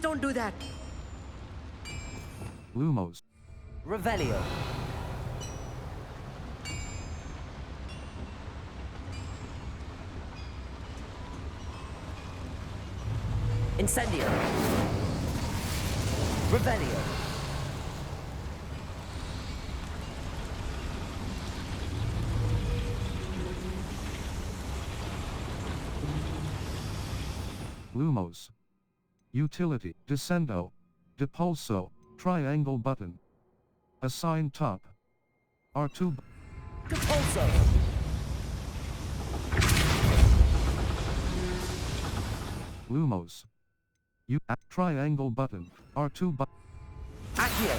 don't do that. Lumos. Revelio. Incendio. Revelio. Lumos. Utility. Descendo. Depulso. Triangle button. Assign top. R2. Depulso. Lumos. Triangle button. R2 button. Accio.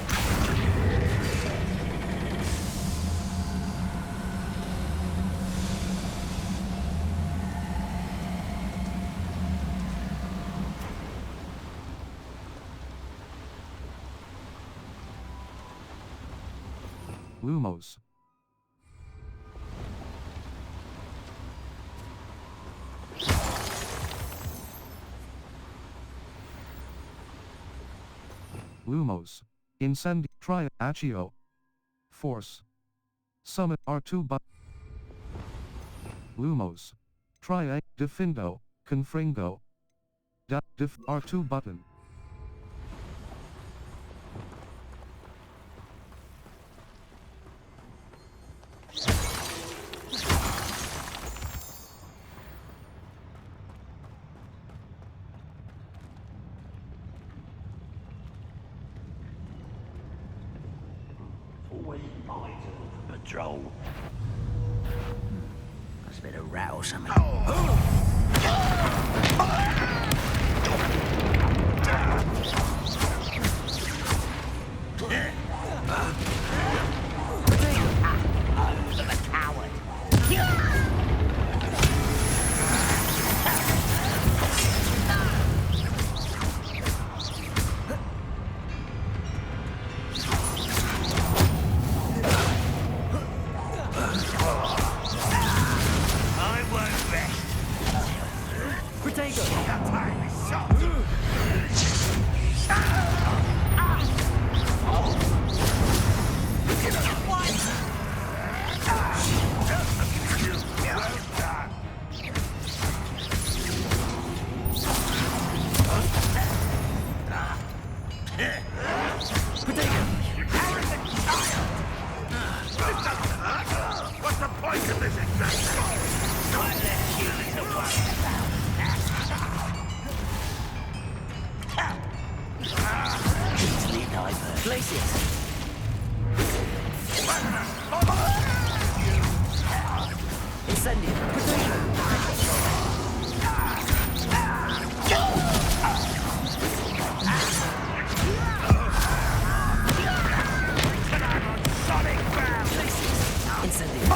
Lumos. Lumos. Incendi. Accio. Force. Summon. R2 button. Lumos. Defindo. Confringo. R2 button. Always mindful for patrol. Must have been a rat or something. The coward. What's the point of this exactly? I left you to worry about. Easily diverted. Glacius. Incendio. Incendio.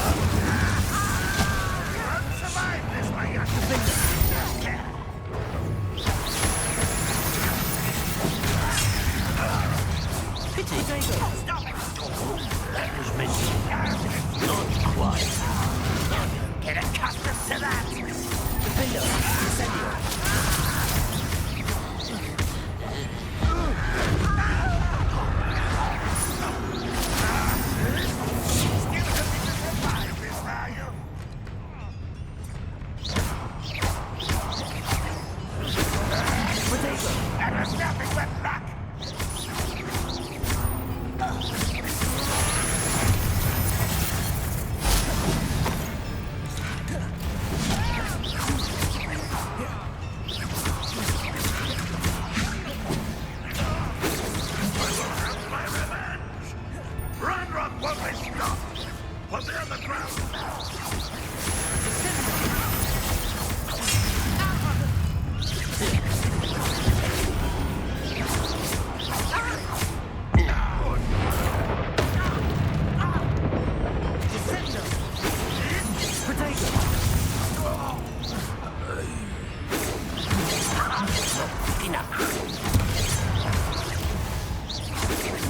Survive this, my young Pity. Stop it! That was meant to be not quite. Get accustomed to that! Defendo. Incendio.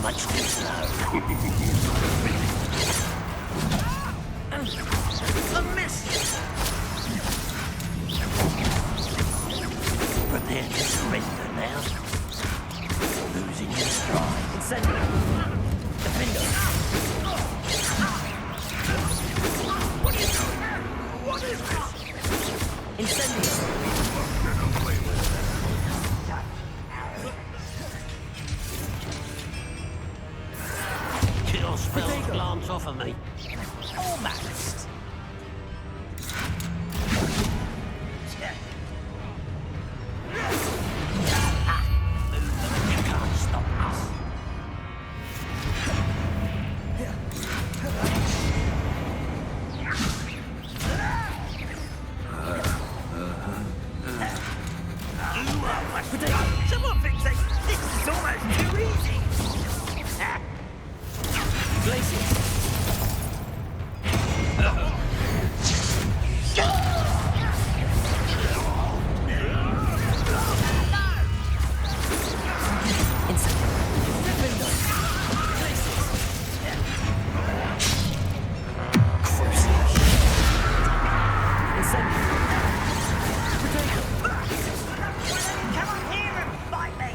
Much too slow. A miss! Prepare to surrender now. your spells glance off of me. Almost. You can't stop us. Someone thinks this is almost too easy. Glaciers. Come on here and fight me.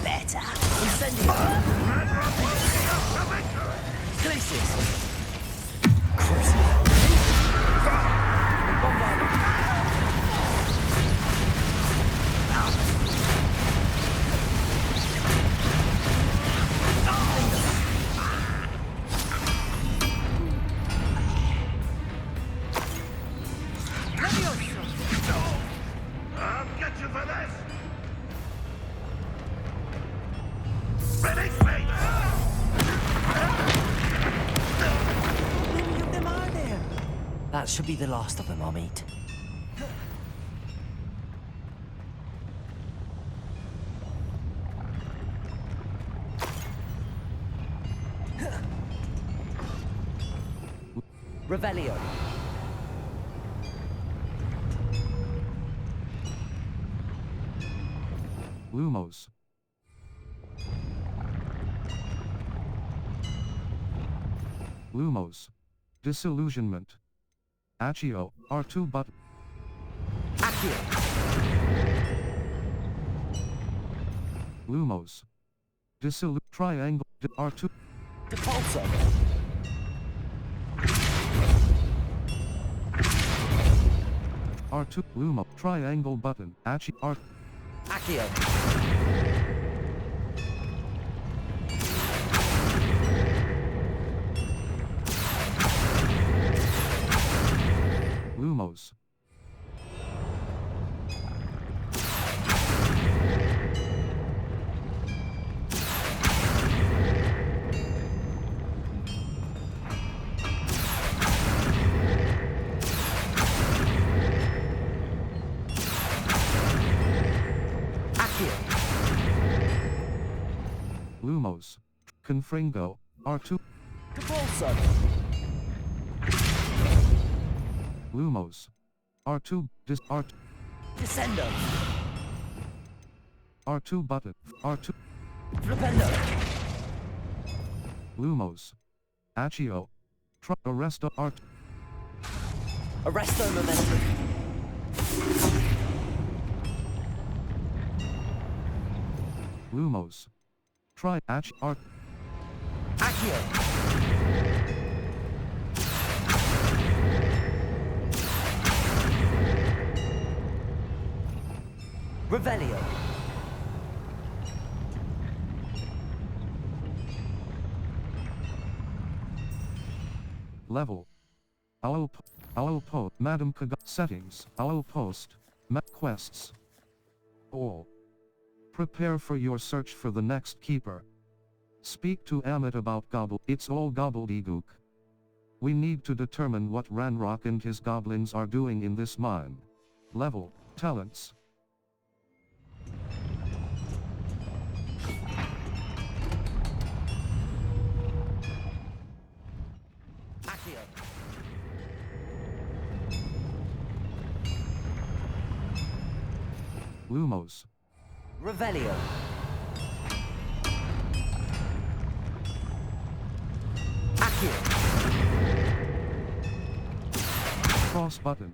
Better. Incendio. Glaciers. I'll get you for this. Ready, mate. How many of them are there? That should be the last of them I'll meet. Revelio. Lumos. Lumos. Disillusionment. Accio, R2 button. Accio. Lumos. Triangle, R2. Depulso. R2, Lumo, triangle button, Accio, R. Accio. Lumos. Lumos. Confringo, R2. Depulso. Lumos. R2, R2. Descendo. R2 button, R2. Flipendo. Lumos. Accio. Arresto, R2. Arresto momentum. Lumos. R. Accio. Revelio. Level. Owl post. Madam Kaga. Settings. Owl post. Quests. All. Prepare for your search for the next keeper. Speak to Amit about gobble. It's all gobbledygook. We need to determine what Ranrock and his goblins are doing in this mine. Level. Talents. Accio. Lumos. Revelio. Accio. Cross button.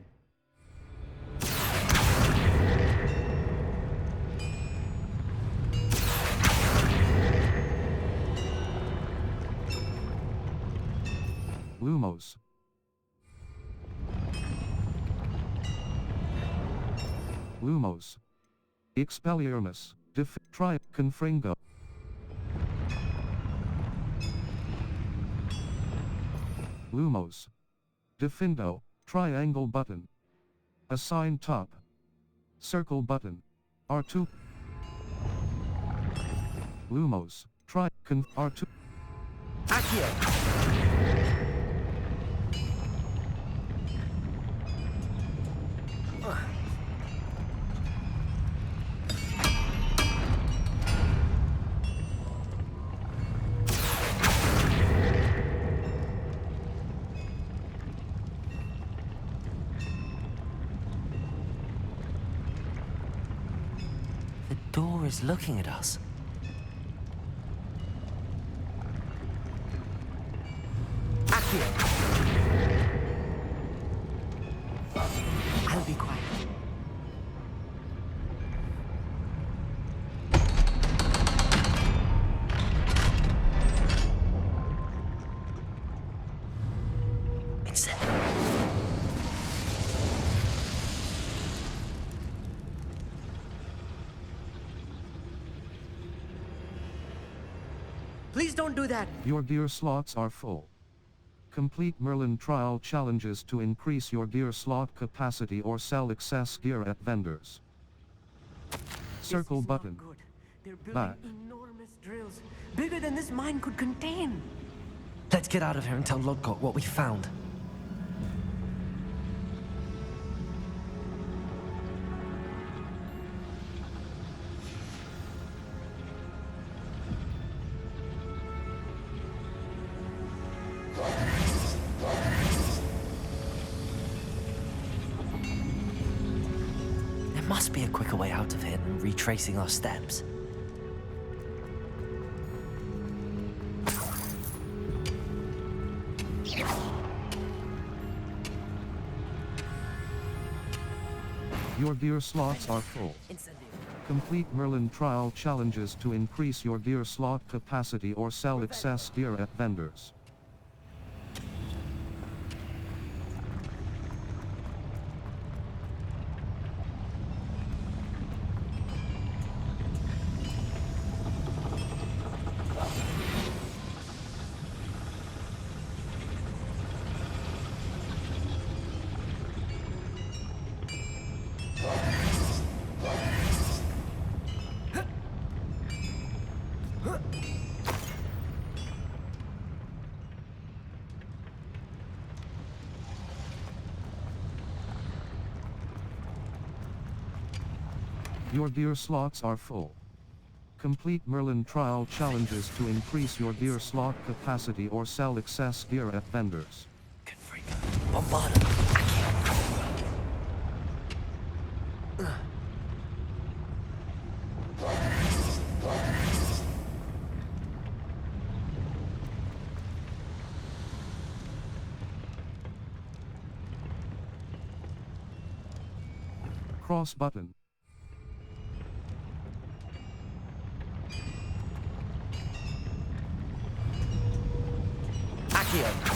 Lumos. Lumos. Expelliarmus. Try. Confringo. Lumos. Defindo. Triangle button. Assign top. Circle button. R2. Lumos. Try. R2. Accio! The door is looking at us. Accio! I'll be quiet. It's there. Please don't do that. Your gear slots are full. Complete Merlin trial challenges to increase your gear slot capacity or sell excess gear at vendors. Circle This is button. Not good. They're building Back. enormous drills, bigger than this mine could contain. Let's get out of here and tell Lodgott what we found. There must be a quicker way out of here than retracing our steps. Your gear slots are full. Complete Merlin trial challenges to increase your gear slot capacity or sell excess gear at vendors. Your gear slots are full. Complete Merlin trial challenges to increase your gear slot capacity or sell excess gear at vendors. Confringo. Bombard him. Cross button. Accio!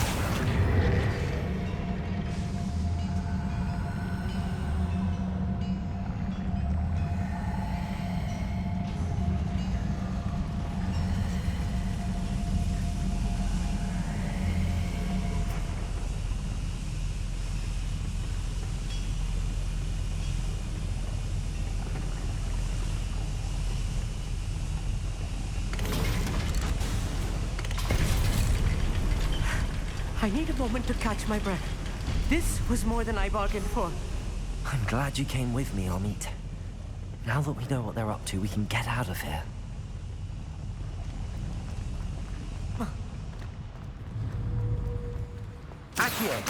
I need a moment to catch my breath. This was more than I bargained for. I'm glad you came with me, Amit. Now that we know what they're up to, we can get out of here. Accio!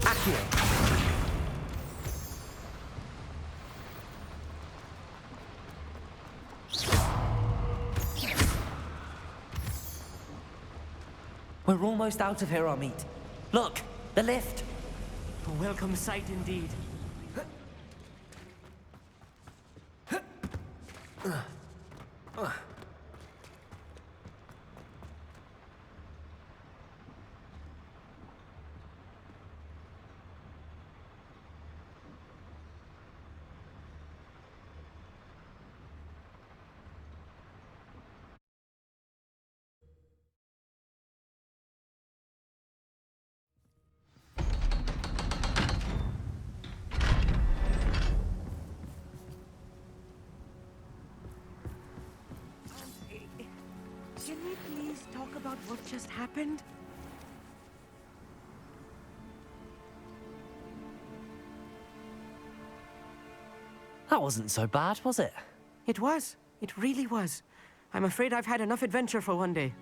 Accio! We're almost out of here, Amit. Look, the lift. A welcome sight indeed. please talk about what just happened? That wasn't so bad, was it? It was. It really was. I'm afraid I've had enough adventure for one day.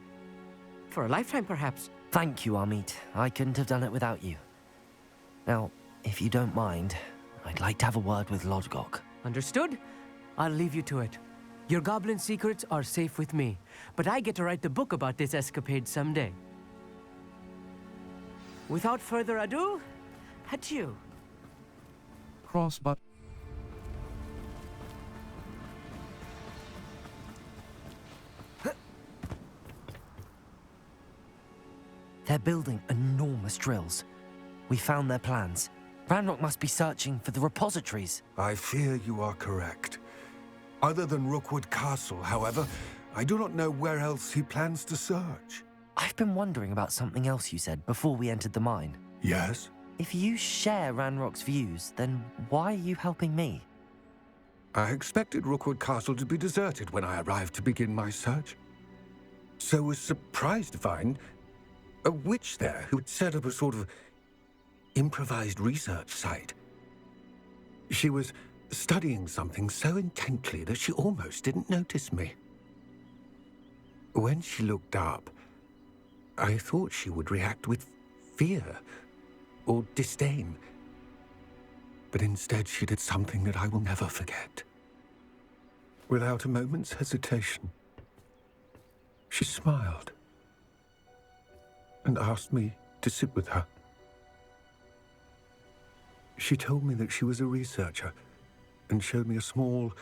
For a lifetime, perhaps. Thank you, Amit. I couldn't have done it without you. Now, if you don't mind, I'd like to have a word with Lodgok. Understood? I'll leave you to it. Your goblin secrets are safe with me, but I get to write the book about this escapade someday. Without further ado, adieu. Cross but They're building enormous drills. We found their plans. Ranrock must be searching for the repositories. I fear you are correct. Other than Rookwood Castle, however, I do not know where else he plans to search. I've been wondering about something else you said before we entered the mine. Yes? If you share Ranrock's views, then why are you helping me? I expected Rookwood Castle to be deserted when I arrived to begin my search. So was surprised to find a witch there who had set up a sort of improvised research site. She was studying something so intently that she almost didn't notice me. When she looked up, I thought she would react with fear or disdain. But instead she did something that I will never forget. Without a moment's hesitation, she smiled and asked me to sit with her. She told me that she was a researcher and showed me a small,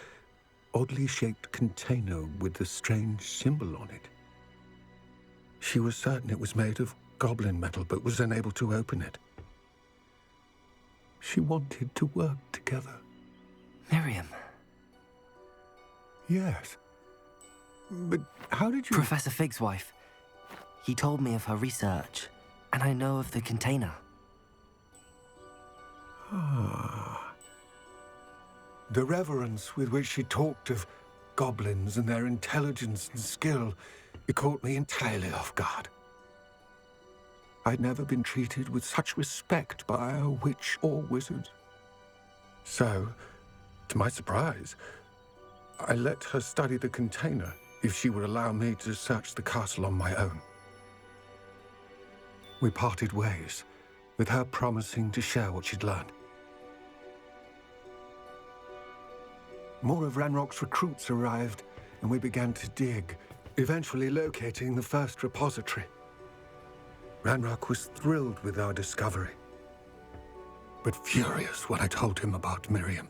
oddly shaped container with a strange symbol on it. She was certain it was made of goblin metal, but was unable to open it. She wanted to work together. Miriam. Yes. But how did you... Professor Fig's wife. He told me of her research, and I know of the container. The reverence with which she talked of goblins and their intelligence and skill, it caught me entirely off guard. I'd never been treated with such respect by a witch or wizard. So, to my surprise, I let her study the container if she would allow me to search the castle on my own. We parted ways, with her promising to share what she'd learned. More of Ranrock's recruits arrived, and we began to dig, eventually locating the first repository. Ranrock was thrilled with our discovery, but furious when I told him about Miriam.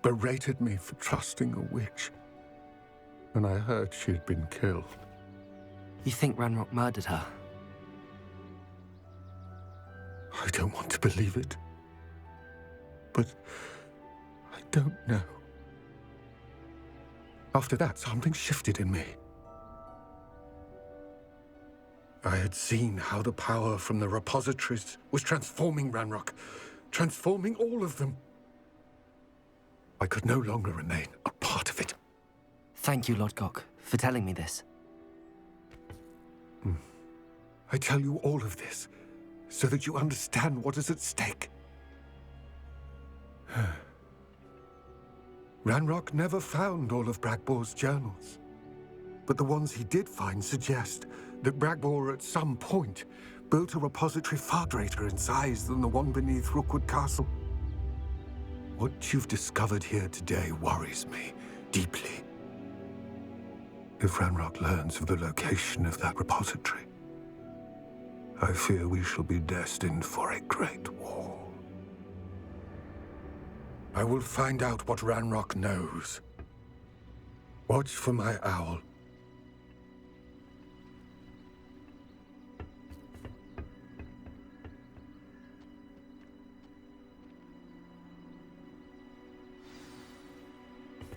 Berated me for trusting a witch, and I heard she had been killed. You think Ranrock murdered her? I don't want to believe it, but I don't know. After that, something shifted in me. I had seen how the power from the repositories was transforming Ranrock, transforming all of them. I could no longer remain a part of it. Thank you, Lodgok, for telling me this. I tell you all of this so that you understand what is at stake. Ranrock never found all of Bragbor's journals, but the ones he did find suggest that Bragbor at some point built a repository far greater in size than the one beneath Rookwood Castle. What you've discovered here today worries me deeply. If Ranrock learns of the location of that repository, I fear we shall be destined for a great war. I will find out what Ranrock knows. Watch for my owl.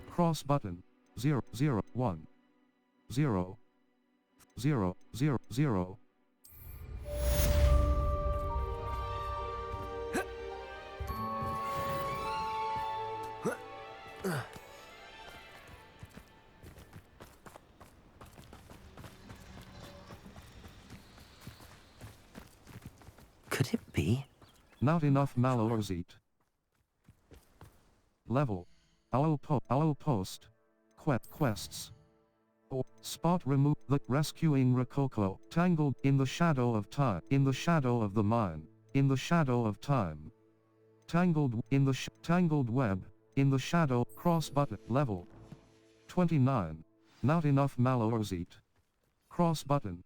Cross button 0 0 1 0 0 0 0. could it be? Not enough Malorzeet. Level. Owl post. Quests. Or spot remove the rescuing Rococo, tangled in the shadow of time, in the shadow of the mine, in the shadow of time. Tangled in the tangled web, in the shadow, cross button, level. 29. Not enough Malorzeet. Cross button.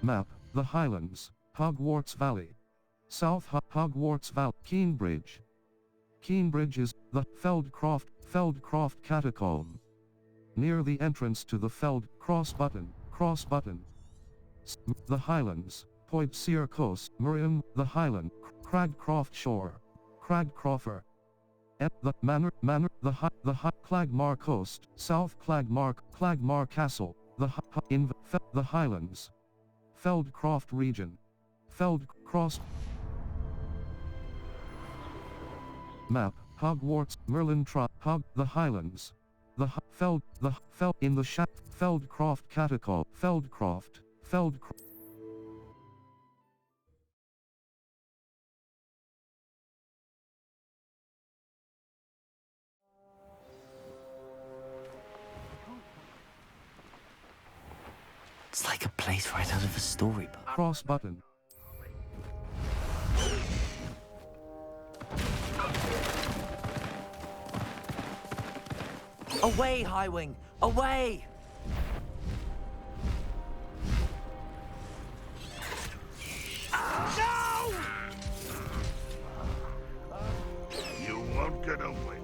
Map, the Highlands, Hogwarts Valley. South Hogwarts Valley, Keenbridge. Keenbridge is the Feldcroft Catacomb. Near the entrance to the cross button. The Highlands, Poitsir Coast, Miriam, the Highland, Cragcroft Shore, Cragcroffer. The Clagmar Coast, South Clagmar Castle, the Highlands. Feldcroft region. Feldcross. Map, Hogwarts, Merlin the Highlands. In the Feldcroft Catacomb. Feldcroft. It's like a place right out of a storybook. Cross button. Away, Highwing! Away! No! You won't get away.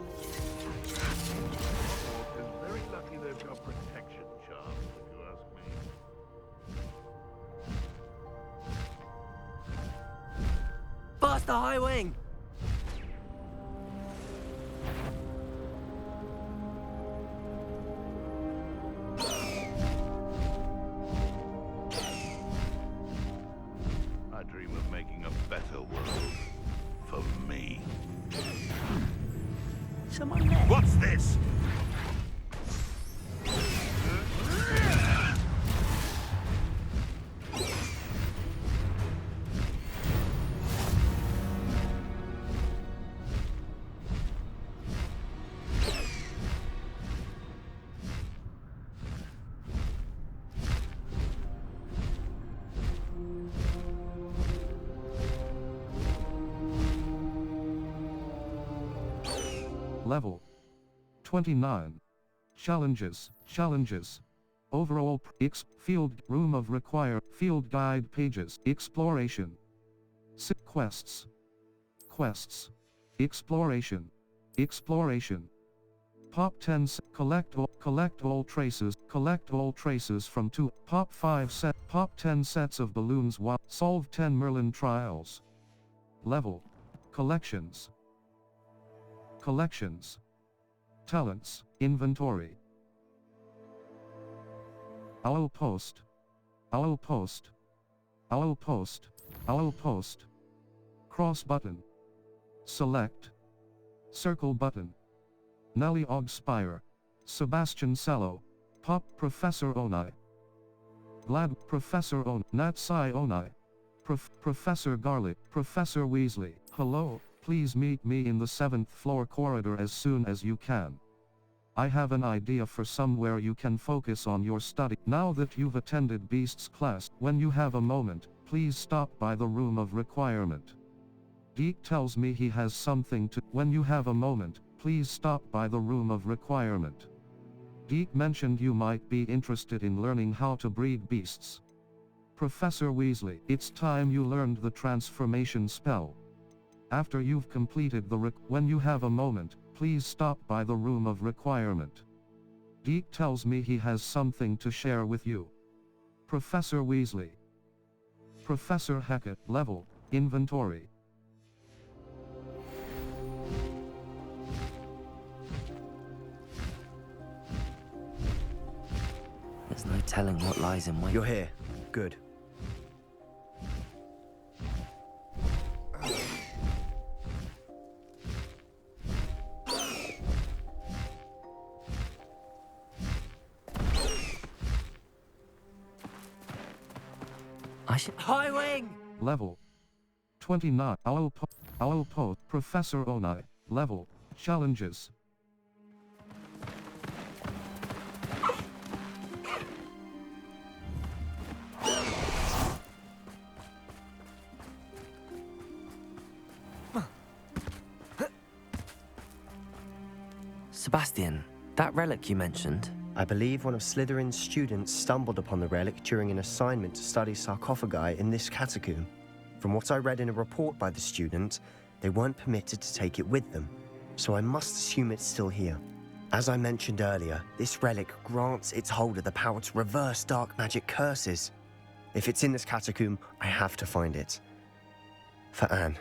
It's very lucky they've got protection charms, if you ask me. Faster, Highwing! I dream of making a better world for me. Someone there. What's this? Level 29. Challenges. Overall field room of require field guide pages. Exploration. Quests. Exploration. Pop 10 collect all traces from 2 pop 10 sets of balloons while solve 10 Merlin trials. Level. Collections. Talents, inventory. Owl post. Cross button. Select. Circle button. Nelly Ogspire. Sebastian Cello. Pop Professor Onai. Glad Professor Natsai Onai. Professor Garlic. Professor Weasley. Hello. Please meet me in the 7th floor corridor as soon as you can. I have an idea for somewhere you can focus on your study. Now that you've attended Beast's class, when you have a moment, please stop by the room of requirement. Deke tells me he has something to. When you have a moment, please stop by the room of requirement. Deke mentioned you might be interested in learning how to breed beasts. Professor Weasley, it's time you learned the transformation spell. After you've completed the when you have a moment, please stop by the room of requirement. Deke tells me he has something to share with you. Professor Weasley. Professor Hackett, level, inventory. There's no telling what lies in wait. You're here. Good. I should. Highwing! Level 29. Owl Professor Onai. Level challenges. Sebastian, that relic you mentioned. I believe one of Slytherin's students stumbled upon the relic during an assignment to study sarcophagi in this catacomb. From what I read in a report by the student, they weren't permitted to take it with them, so I must assume it's still here. As I mentioned earlier, this relic grants its holder the power to reverse dark magic curses. If it's in this catacomb, I have to find it. For Anne.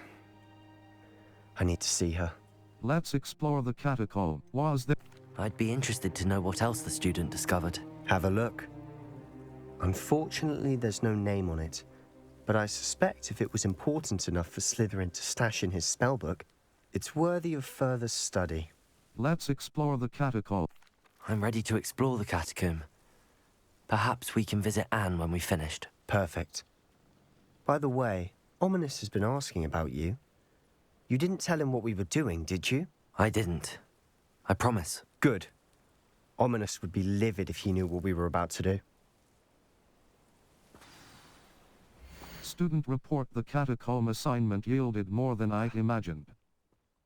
I need to see her. Let's explore the catacomb. Was there? I'd be interested to know what else the student discovered. Have a look. Unfortunately, there's no name on it, but I suspect if it was important enough for Slytherin to stash in his spellbook, it's worthy of further study. Let's explore the catacomb. I'm ready to explore the catacomb. Perhaps we can visit Anne when we've finished. Perfect. By the way, Ominous has been asking about you. You didn't tell him what we were doing, did you? I didn't. I promise. Good. Ominous would be livid if he knew what we were about to do. Student report: the catacomb assignment yielded more than I'd imagined.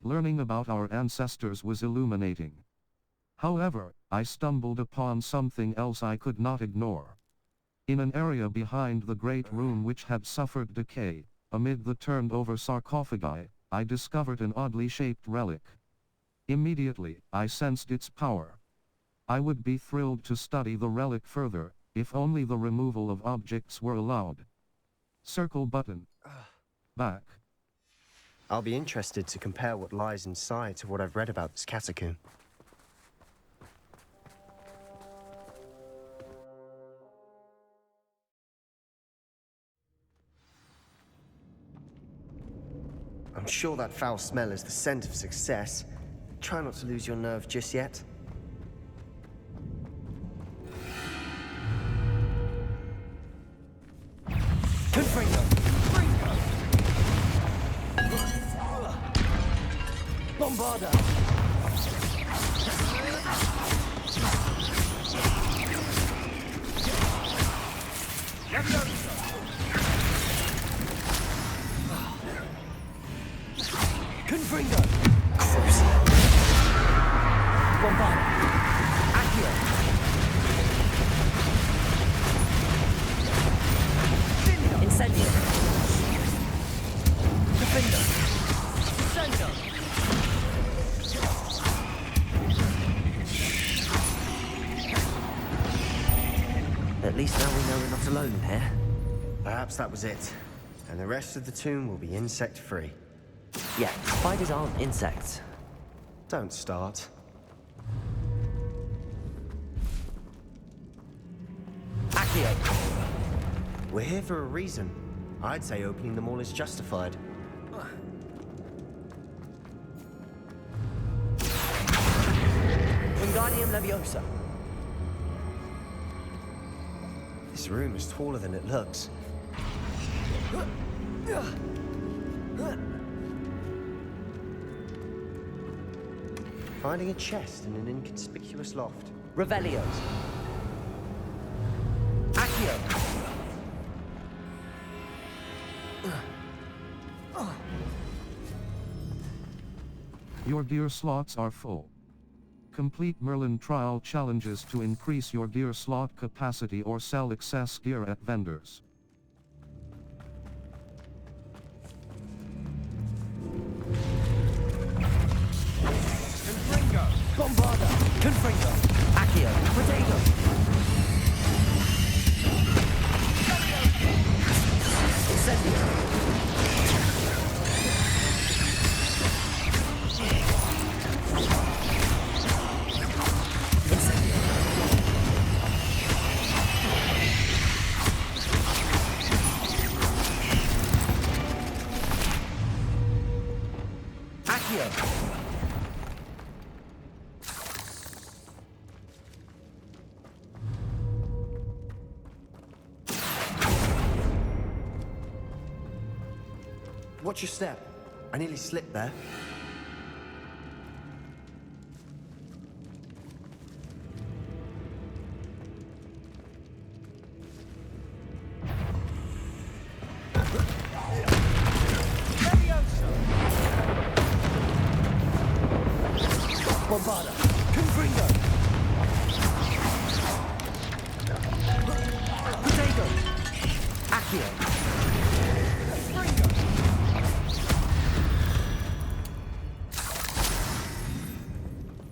Learning about our ancestors was illuminating. However, I stumbled upon something else I could not ignore. In an area behind the great room which had suffered decay, amid the turned-over sarcophagi, I discovered an oddly shaped relic. Immediately, I sensed its power. I would be thrilled to study the relic further, if only the removal of objects were allowed. Circle button. Back. I'll be interested to compare what lies inside to what I've read about this catacomb. I'm sure that foul smell is the scent of success. Try not to lose your nerve just yet. Confringo! Bombarda! Confringo! Bombarda! Accio! Incendio! Defender! Sendo! At least now we know we're not alone in here. Perhaps that was it. And the rest of the tomb will be insect-free. Yeah, spiders aren't insects. Don't start. Accio! We're here for a reason. I'd say opening them all is justified. Wingardium Leviosa! This room is taller than it looks. Finding a chest in an inconspicuous loft. Revelios. Accio. Your gear slots are full. Complete Merlin trial challenges to increase your gear slot capacity or sell excess gear at vendors. Bombarda. Confringo. Accio. Potato. Incendio. Watch your step. I nearly slipped there. Bombarda. Confringo. Potato. Accio.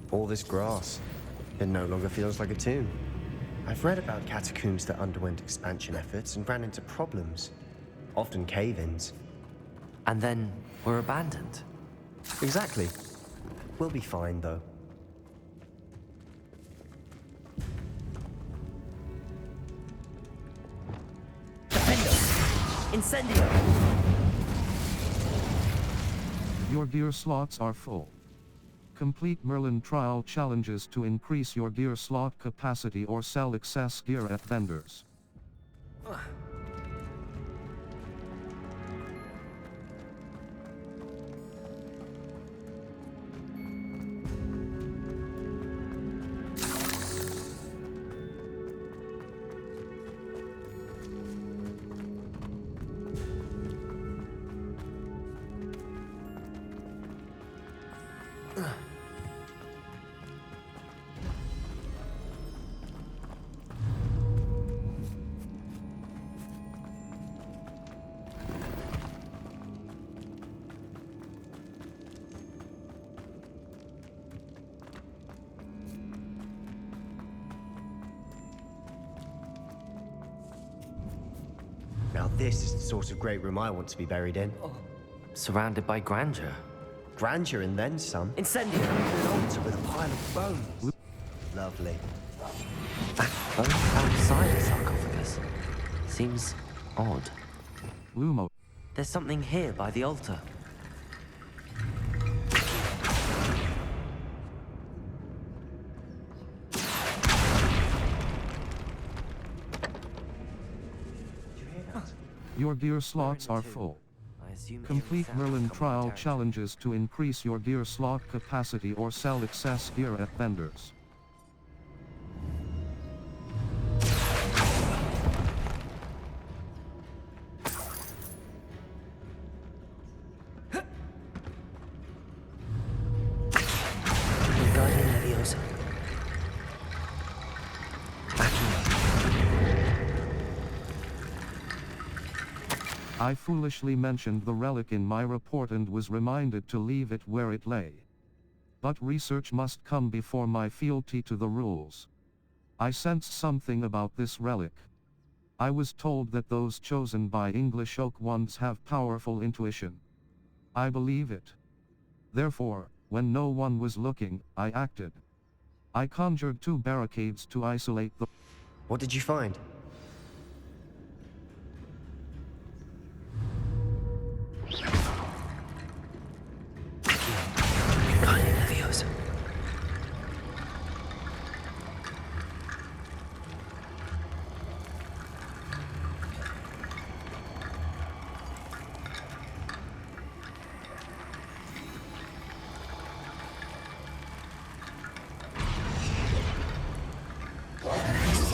All this grass. It no longer feels like a tomb. I've read about catacombs that underwent expansion efforts and ran into problems. Often cave-ins. And then were abandoned. Exactly. We'll be fine, though. Defendo. Incendio. Your gear slots are full. Complete Merlin trial challenges to increase your gear slot capacity or sell excess gear at vendors. Now this is the sort of great room I want to be buried in. Surrounded by grandeur. Grandeur and then some. Incendio. An altar with a pile of bones. Lovely. That bone outside the sarcophagus seems odd. Lumo. There's something here by the altar. Your gear slots are full. I assume Complete Merlin trial challenges to increase your gear slot capacity or sell excess gear at vendors. Guardian Leviosa. I foolishly mentioned the relic in my report and was reminded to leave it where it lay. But research must come before my fealty to the rules. I sensed something about this relic. I was told that those chosen by English Oak Ones have powerful intuition. I believe it. Therefore, when no one was looking, I acted. I conjured 2 barricades to isolate the... What did you find? Guardian Leviosa.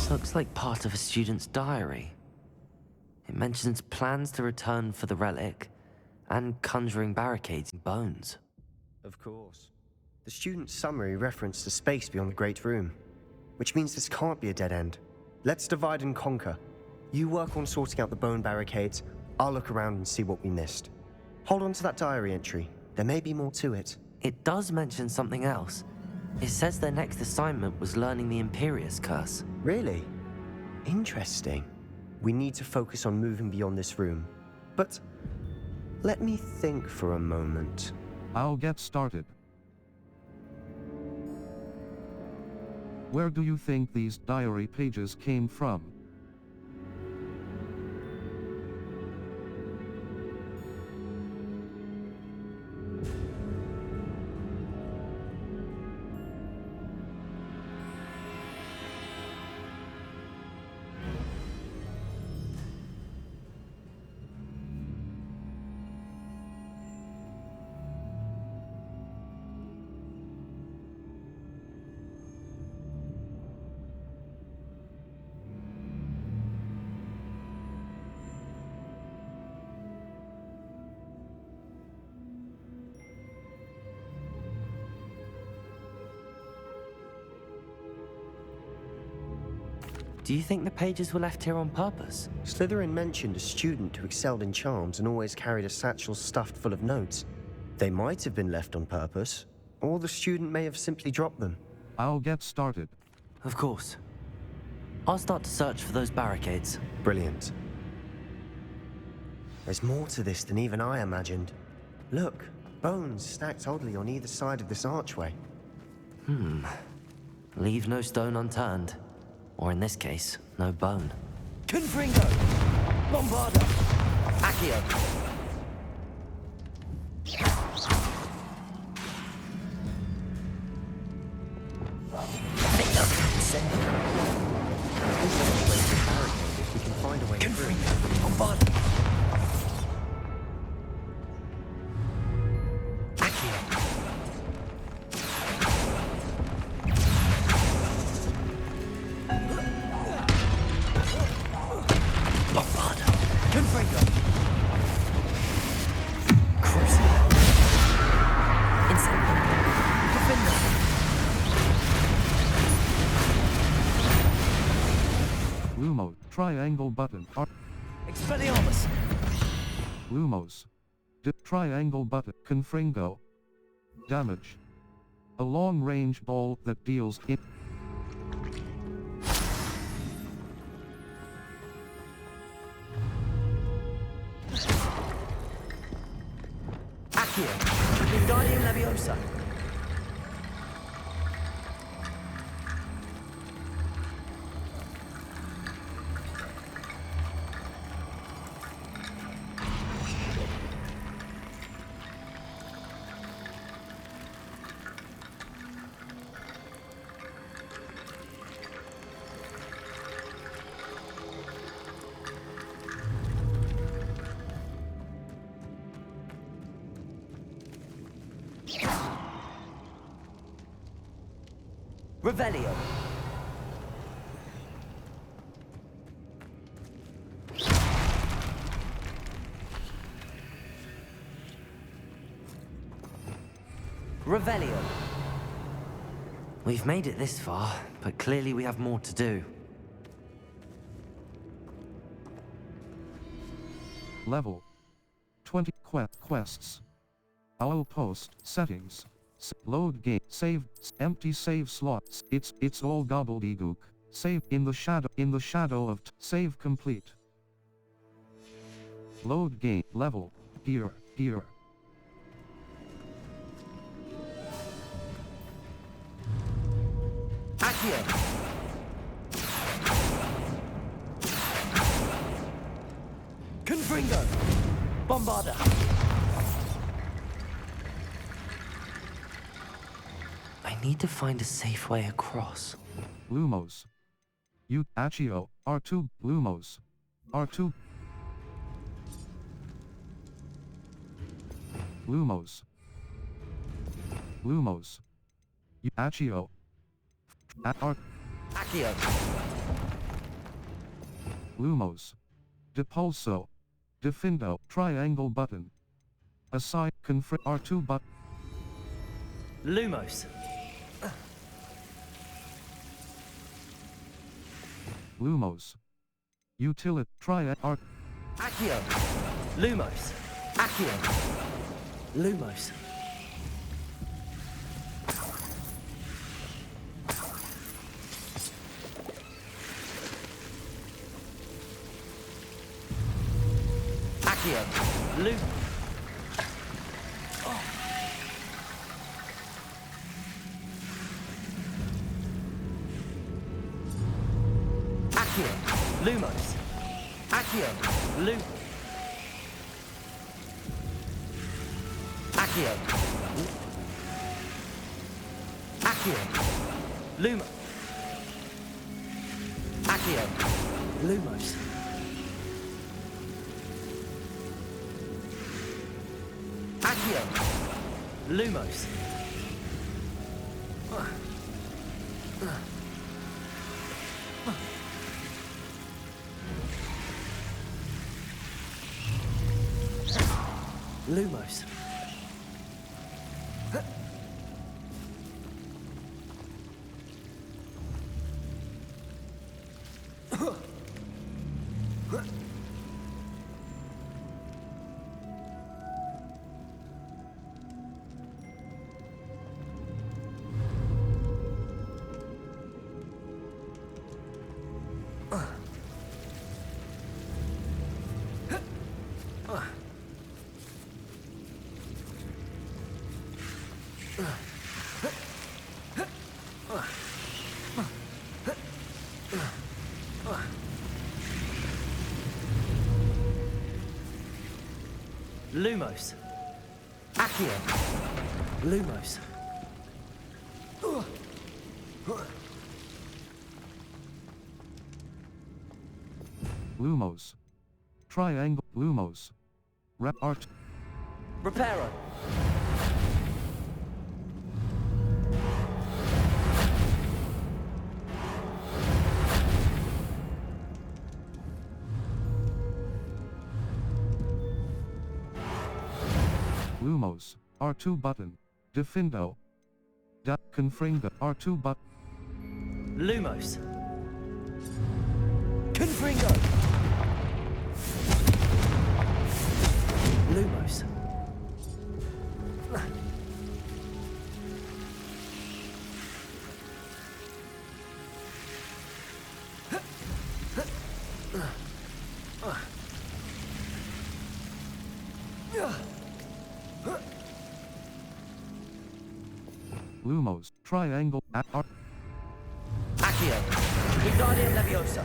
This looks like part of a student's diary. It mentions plans to return for the relic and conjuring barricades in bones. Of course. The student's summary referenced a space beyond the Great Room, which means this can't be a dead end. Let's divide and conquer. You work on sorting out the bone barricades, I'll look around and see what we missed. Hold on to that diary entry. There may be more to it. It does mention something else. It says their next assignment was learning the Imperius Curse. Really? Interesting. We need to focus on moving beyond this room. But let me think for a moment. I'll get started. Where do you think these diary pages came from? Do you think the pages were left here on purpose? Slytherin mentioned a student who excelled in charms and always carried a satchel stuffed full of notes. They might have been left on purpose, or the student may have simply dropped them. I'll get started. Of course. I'll start to search for those barricades. Brilliant. There's more to this than even I imagined. Look, bones stacked oddly on either side of this archway. Leave no stone unturned. Or in this case, no bone. Confringo! Bombarda! Accio! If we can find a way through. Confringo! Bombarda! Lumos. Triangle button. Expelliarmus! Lumos. Triangle button. Confringo. Damage. A long-range ball that deals in... Accio! Wingardium Leviosa! Revelio. Revelio. We've made it this far, but clearly we have more to do. Level 20 quests. Owl post settings. Load game save empty save slots. It's all gobbledygook. Save in the shadow of save complete. Load game level gear. Accio. Confringo. Bombarda. I need to find a safe way across. Lumos. You Accio R2 Lumos. R2 Lumos. You Accio R Accio. Lumos. Depulso. Defindo. Triangle button. Aside. R2 button. Lumos. Lumos. Utilit. R. Accio. Lumos. Accio. Lumos. Accio. Accio. Lumos. Accio. Accio. Accio. Lumos. Accio. Lumos. Accio. Lumos. Lumos. Lumos. Accio. Lumos. Lumos. Triangle. Lumos. Rep. Art. Reparo. Lumos. R2 button. Defindo. Confringa. R2 button. Lumos. Confringo. Lumos. Lumos. Triangle. Accio. Wingardium Leviosa.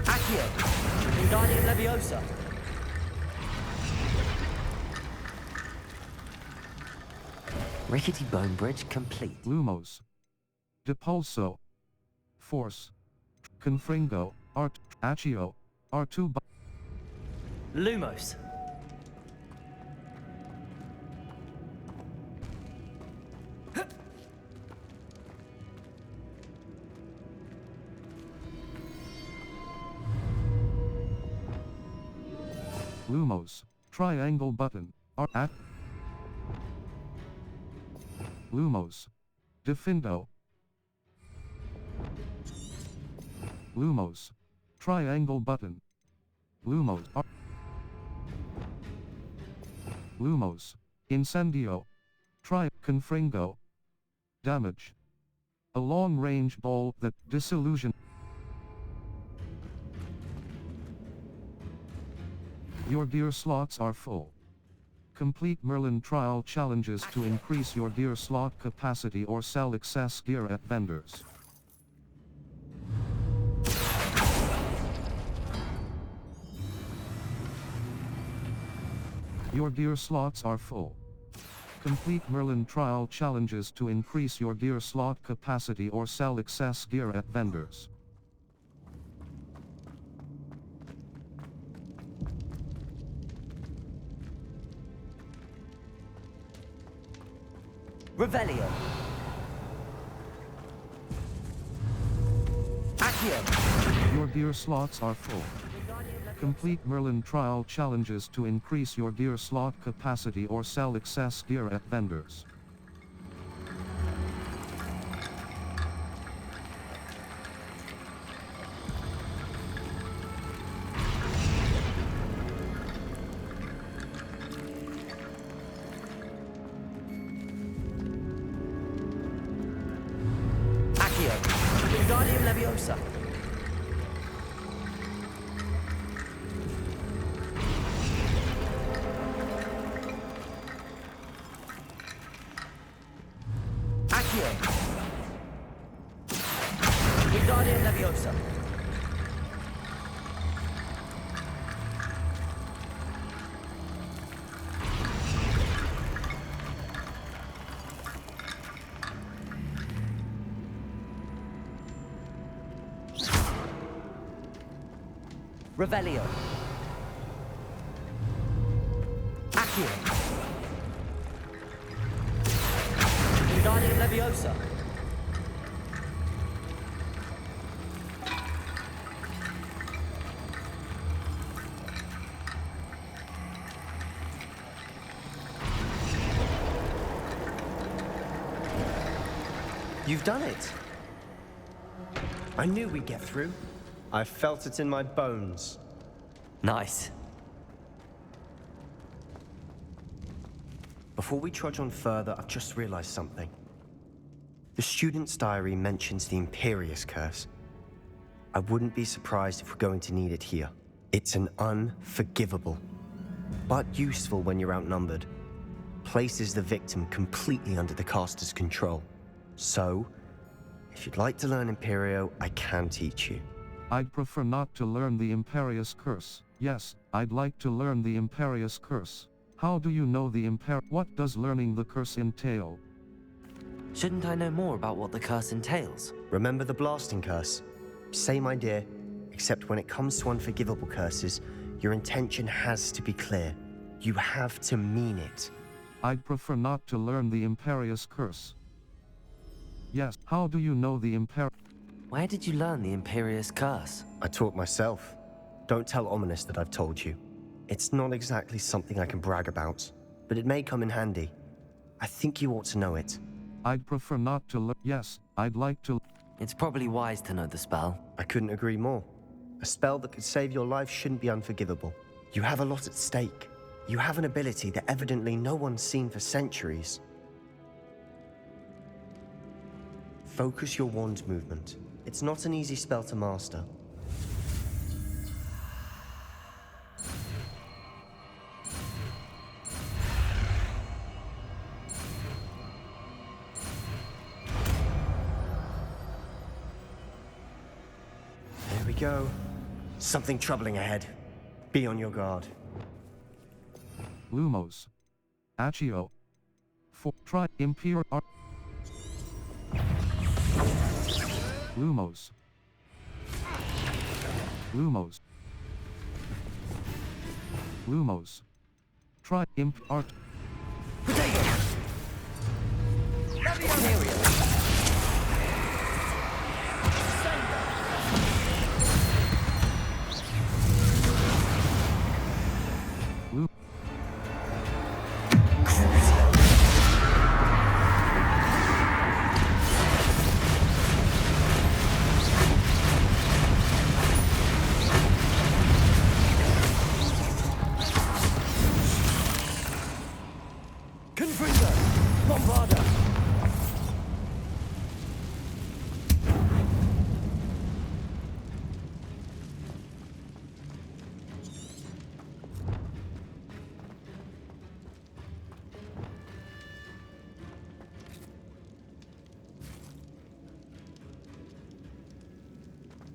Accio. Wingardium Leviosa. Rickety bone bridge complete. Lumos. Depulso. Force. Confringo. Art. Accio. R2 Lumos. Lumos. Triangle button. R. At. Lumos. Defindo. Lumos. Triangle button. Lumos. Lumos. Incendio. Confringo. Damage. A long-range ball that disillusion. Your gear slots are full. Complete Merlin trial challenges to increase your gear slot capacity or sell excess gear at vendors. Your gear slots are full. Complete Merlin trial challenges to increase your gear slot capacity or sell excess gear at vendors. Revelio. Accio. Your gear slots are full. Complete Merlin trial challenges to increase your gear slot capacity or sell excess gear at vendors. Accio. Wingardium Leviosa. Accio. Wingardium Leviosa. Revelio. Accio. Wingardium Leviosa. You've done it. I knew we'd get through. I felt it in my bones. Nice. Before we trudge on further, I've just realized something. The student's diary mentions the Imperious Curse. I wouldn't be surprised if we're going to need it here. It's an unforgivable, but useful when you're outnumbered. Places the victim completely under the caster's control. So, if you'd like to learn Imperio, I can teach you. I'd prefer not to learn the Imperious Curse. Yes, I'd like to learn the Imperious Curse. How do you know the What does learning the curse entail? Shouldn't I know more about what the curse entails? Remember the blasting curse? Same idea, except when it comes to unforgivable curses, your intention has to be clear. You have to mean it. I'd prefer not to learn the Imperious Curse. Yes, how do you know the Where did you learn the Imperious Curse? I taught myself. Don't tell Ominous that I've told you. It's not exactly something I can brag about, but it may come in handy. I think you ought to know it. I'd prefer not to learn. Yes, I'd like to. It's probably wise to know the spell. I couldn't agree more. A spell that could save your life shouldn't be unforgivable. You have a lot at stake. You have an ability that evidently no one's seen for centuries. Focus your wand movement. It's not an easy spell to master. There we go. Something troubling ahead. Be on your guard. Lumos. Accio. For try Imperial Art. Lumos. Lumos. Lumos. Try Imp Art. Lu- Confringo! Bombarda!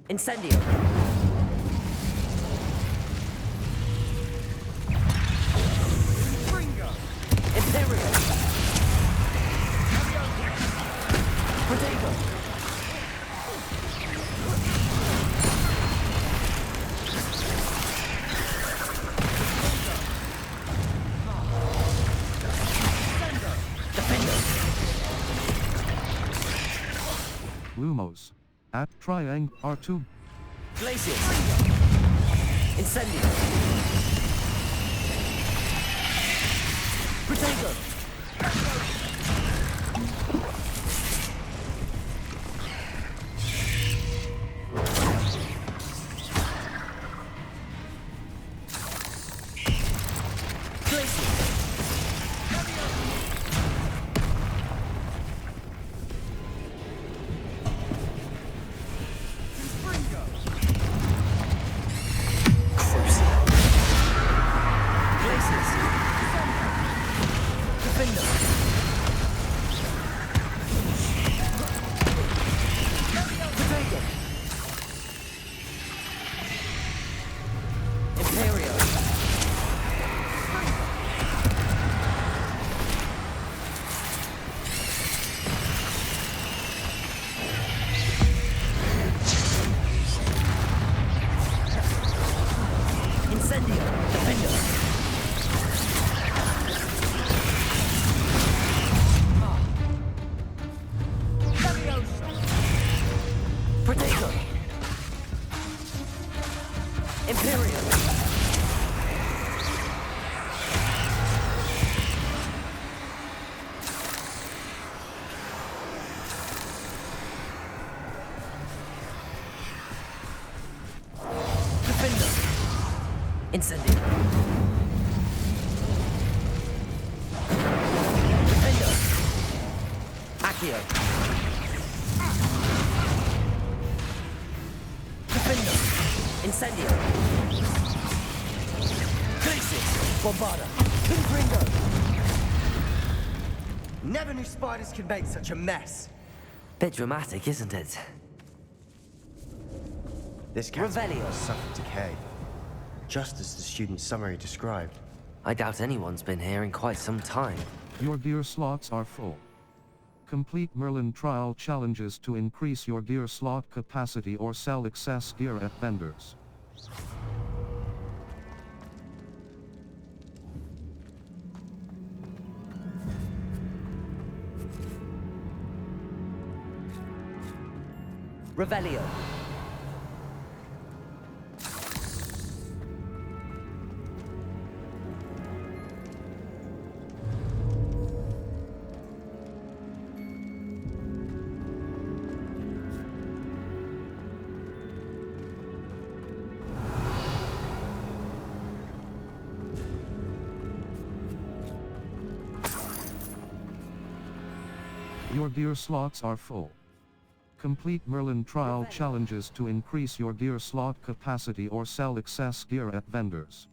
Incendio! Imperial! Protego! Defender! Lumos. At Triangle R2. Glacius! Incendio! Protego! Incendio. Defender. Accio. Defender. Incendio. Glacius. Bombarda. Confringo. Never knew spiders could make such a mess. Bit dramatic, isn't it? This castle Revelio. has suffered decay, just as the student's summary described. I doubt anyone's been here in quite some time. Your gear slots are full. Complete Merlin trial challenges to increase your gear slot capacity or sell excess gear at vendors. Revelio. Your gear slots are full. Complete Merlin trial challenges to increase your gear slot capacity or sell excess gear at vendors.